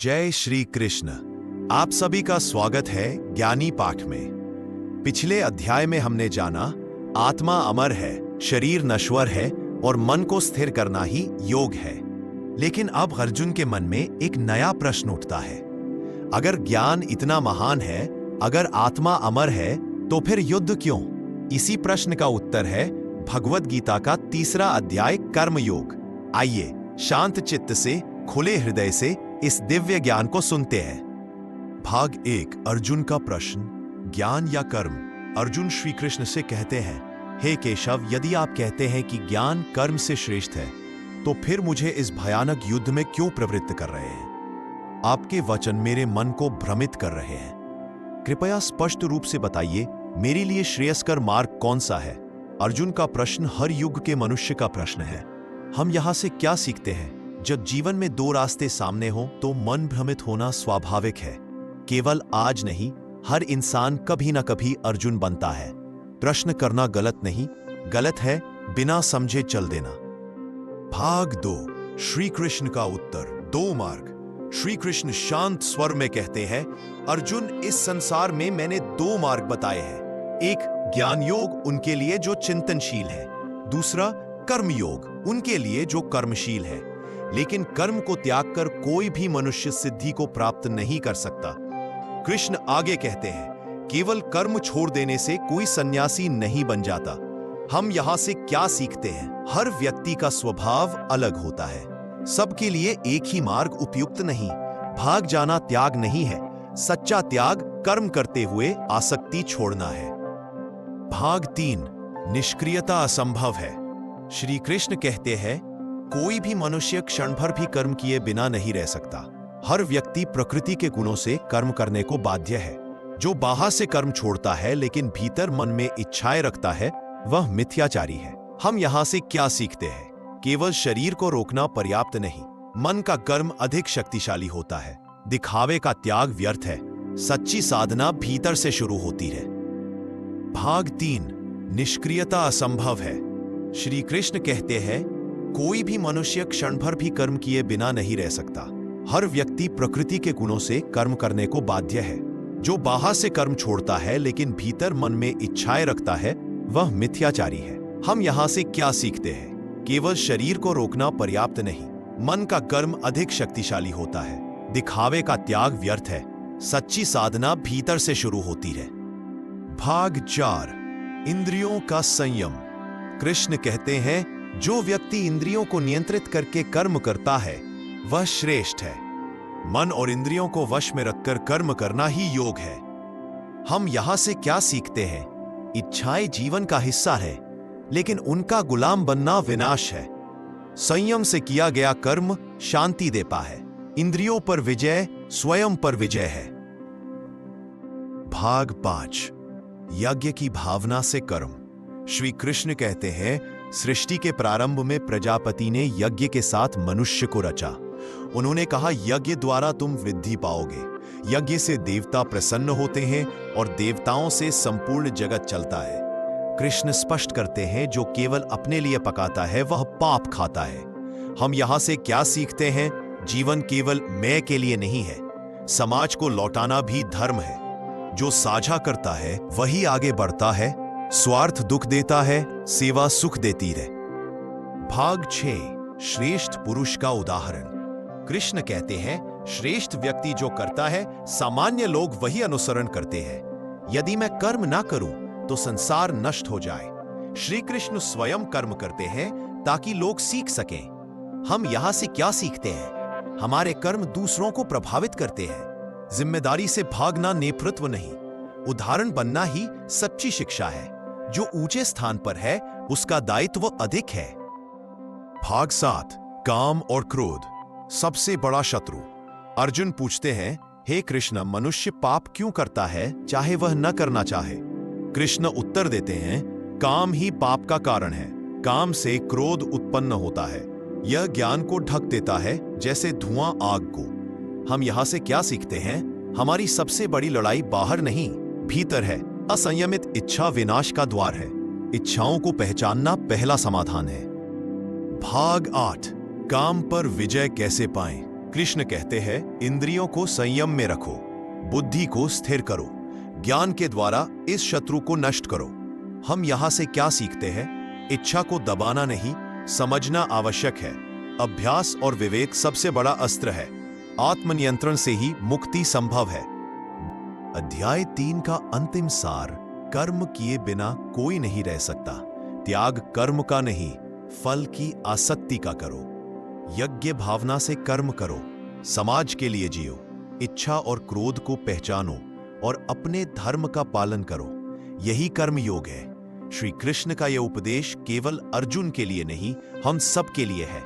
जय श्री कृष्ण। आप सभी का स्वागत है ज्ञानी पाठ में। पिछले अध्याय में हमने जाना आत्मा अमर है, शरीर नश्वर है और मन को स्थिर करना ही योग है। लेकिन अब अर्जुन के मन में एक नया प्रश्न उठता है। अगर ज्ञान इतना महान है, अगर आत्मा अमर है, तो फिर युद्ध क्यों? इसी प्रश्न का उत्तर है भगवद गीता का 3रा अध्याय कर्म योग। आइए शांत चित्त से, खुले हृदय से इस दिव्य ज्ञान को सुनते हैं। भाग 1, अर्जुन का प्रश्न, ज्ञान या कर्म। अर्जुन श्री कृष्ण से कहते हैं, हे केशव, यदि आप कहते हैं कि ज्ञान कर्म से श्रेष्ठ है, तो फिर मुझे इस भयानक युद्ध में क्यों प्रवृत्त कर रहे हैं? आपके वचन मेरे मन को भ्रमित कर रहे हैं। कृपया स्पष्ट रूप से बताइए, मेरे लिए श्रेयस्कर मार्ग कौन सा है? अर्जुन का प्रश्न हर युग के मनुष्य का प्रश्न है। हम यहां से क्या सीखते हैं? जब जीवन में 2 रास्ते सामने हो तो मन भ्रमित होना स्वाभाविक है। केवल आज नहीं, हर इंसान कभी ना कभी अर्जुन बनता है। प्रश्न करना गलत नहीं, गलत है बिना समझे चल देना। भाग 2, श्री कृष्ण का उत्तर, 2 मार्ग। श्री कृष्ण शांत स्वर में कहते हैं, अर्जुन, इस संसार में मैंने 2 मार्ग बताए हैं। एक ज्ञान योग उनके लिए जो चिंतनशील है, दूसरा कर्म योग उनके लिए जो कर्मशील है। लेकिन कर्म को त्याग कर कोई भी मनुष्य सिद्धि को प्राप्त नहीं कर सकता। कृष्ण आगे कहते हैं, केवल कर्म छोड़ देने से कोई सन्यासी नहीं बन जाता। हम यहां से क्या सीखते हैं? हर व्यक्ति का स्वभाव अलग होता है। सबके लिए एक ही मार्ग उपयुक्त नहीं। भाग जाना त्याग नहीं है। सच्चा त्याग कर्म करते हुए आसक्ति छोड़ना है। भाग 3, निष्क्रियता असंभव है। श्री कृष्ण कहते हैं, कोई भी मनुष्य क्षण भर भी कर्म किए बिना नहीं रह सकता। हर व्यक्ति प्रकृति के गुणों से कर्म करने को बाध्य है। जो बाहर से कर्म छोड़ता है लेकिन भीतर मन में इच्छाएं रखता है, वह मिथ्याचारी है। हम यहां से क्या सीखते हैं? केवल शरीर को रोकना पर्याप्त नहीं, मन का कर्म अधिक शक्तिशाली होता है। दिखावे का त्याग व्यर्थ है। सच्ची साधना भीतर से शुरू होती है। भाग 3, निष्क्रियता असंभव है। श्री कृष्ण कहते हैं, कोई भी मनुष्य क्षण भर भी कर्म किए बिना नहीं रह सकता। हर व्यक्ति प्रकृति के गुणों से कर्म करने को बाध्य है। जो बाहर से कर्म छोड़ता है लेकिन भीतर मन में इच्छाएं रखता है, वह मिथ्याचारी है। हम यहां से क्या सीखते हैं? केवल शरीर को रोकना पर्याप्त नहीं, मन का कर्म अधिक शक्तिशाली होता है। दिखावे का त्याग व्यर्थ है। सच्ची साधना भीतर से शुरू होती है। भाग 4, इंद्रियों का संयम। कृष्ण कहते हैं, जो व्यक्ति इंद्रियों को नियंत्रित करके कर्म करता है, वह श्रेष्ठ है। मन और इंद्रियों को वश में रखकर कर्म करना ही योग है। हम यहां से क्या सीखते हैं? इच्छाएं जीवन का हिस्सा है, लेकिन उनका गुलाम बनना विनाश है। संयम से किया गया कर्म शांति देता है। इंद्रियों पर विजय स्वयं पर विजय है। भाग 5, यज्ञ की भावना से कर्म। श्री कृष्ण कहते हैं, सृष्टि के प्रारंभ में प्रजापति ने यज्ञ के साथ मनुष्य को रचा। उन्होंने कहा, यज्ञ द्वारा तुम वृद्धि पाओगे। यज्ञ से देवता प्रसन्न होते हैं और देवताओं से संपूर्ण जगत चलता है। कृष्ण स्पष्ट करते हैं, जो केवल अपने लिए पकाता है वह पाप खाता है। हम यहां से क्या सीखते हैं? जीवन केवल मैं के लिए नहीं है। समाज को लौटाना भी धर्म है। जो साझा करता है वही आगे बढ़ता है। स्वार्थ दुख देता है, सेवा सुख देती है। भाग 6, श्रेष्ठ पुरुष का उदाहरण। कृष्ण कहते हैं, श्रेष्ठ व्यक्ति जो करता है, सामान्य लोग वही अनुसरण करते हैं। यदि मैं कर्म ना करूं तो संसार नष्ट हो जाए। श्री कृष्ण स्वयं कर्म करते हैं ताकि लोग सीख सकें। हम यहां से क्या सीखते हैं? हमारे कर्म दूसरों को प्रभावित करते हैं। जिम्मेदारी से भागना नेतृत्व नहीं, उदाहरण बनना ही सच्ची शिक्षा है। जो ऊंचे स्थान पर है उसका दायित्व अधिक है। भाग 7, काम और क्रोध, सबसे बड़ा शत्रु। अर्जुन पूछते हैं, हे कृष्ण, मनुष्य पाप क्यों करता है चाहे वह न करना चाहे? कृष्ण उत्तर देते हैं, काम ही पाप का कारण है। काम से क्रोध उत्पन्न होता है। यह ज्ञान को ढक देता है जैसे धुआं आग को। हम यहां से क्या सीखते हैं? हमारी सबसे बड़ी लड़ाई बाहर नहीं, भीतर है। असंयमित इच्छा विनाश का द्वार है। इच्छाओं को पहचानना पहला समाधान है। भाग 8, काम पर विजय कैसे पाएं? कृष्ण कहते हैं, इंद्रियों को संयम में रखो, बुद्धि को स्थिर करो, ज्ञान के द्वारा इस शत्रु को नष्ट करो। हम यहां से क्या सीखते हैं? इच्छा को दबाना नहीं, समझना आवश्यक है। अभ्यास और विवेक सबसे बड़ा अस्त्र है। आत्मनियंत्रण से ही मुक्ति संभव है। अध्याय 3 का अंतिम सार, कर्म किए बिना कोई नहीं रह सकता। त्याग कर्म का नहीं, फल की आसक्ति का करो। यज्ञ भावना से कर्म करो, समाज के लिए जियो। इच्छा और क्रोध को पहचानो और अपने धर्म का पालन करो। यही कर्म योग है। श्री कृष्ण का यह उपदेश केवल अर्जुन के लिए नहीं, हम सब के लिए है।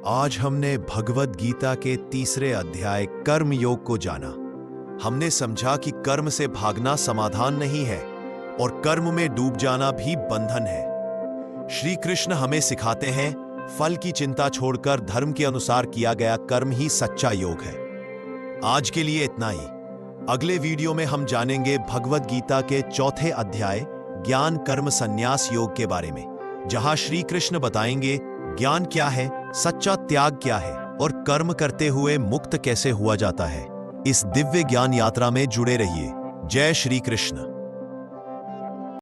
आज हमने भगवद गीता के 3रे अध्याय कर्म योग को जाना। हमने समझा कि कर्म से भागना समाधान नहीं है और कर्म में डूब जाना भी बंधन है। श्री कृष्ण हमें सिखाते हैं, फल की चिंता छोड़कर धर्म के अनुसार किया गया कर्म ही सच्चा योग है। आज के लिए इतना ही। अगले वीडियो में हम जानेंगे भगवद गीता के 4थे अध्याय ज्ञान कर्म संन्यास योग के बारे में, जहां श्री कृष्ण बताएंगे ज्ञान क्या है, सच्चा त्याग क्या है और कर्म करते हुए मुक्त कैसे हुआ जाता है। इस दिव्य ज्ञान यात्रा में जुड़े रहिए। जय श्री कृष्ण।